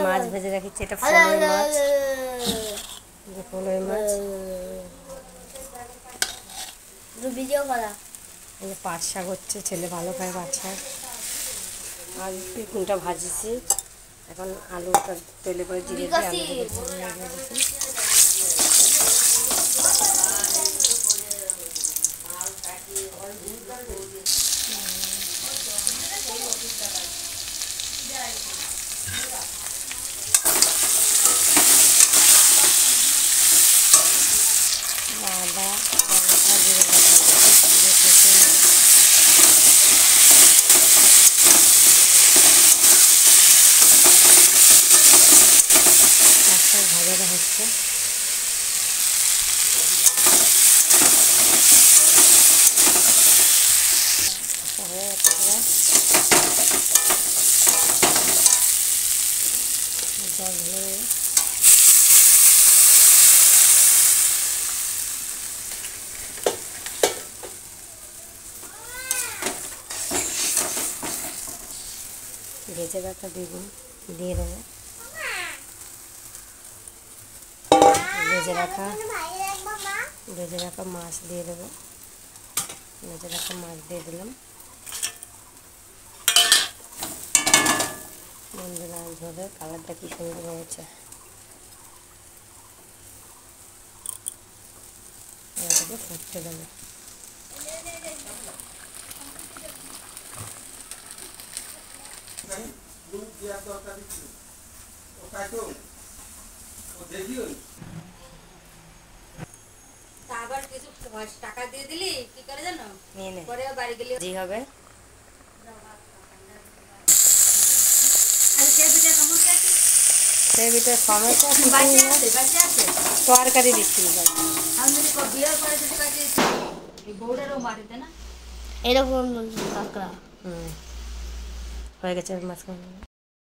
মাছ ভেজে রাখিছি, এটা ফলই মাছ, ফলই মাছ ভিডিও করা। এই পাট শাক হচ্ছে, ছেলে ভালো খায় পাট শাক। আর বেগুনটা ভাজিছি, এখন আলুটা তেলে করে জিরে দিয়ে আলু আদা জিরে ভাজাটা হচ্ছে। জল ঢেলে ভেজে রাখা বেগুন দিয়ে দেবো, ভেজে রাখা মাছ দিয়ে দেবো, ভেজে রাখা মাছ দিয়ে দিলাম। বন্ধুরা ঝোলের কালারটা কি সুন্দর হয়েছে, এটাকে ফুটতে দেবো। আবার কিছু টাকা দিয়ে দিলি কি করে জানো, পরে বাড়ি গেলে জি হবে। সেই ভিতরে সমস্যা তরকারি দিচ্ছি এরকম কাঁকড়া হয়ে গেছে মাছ।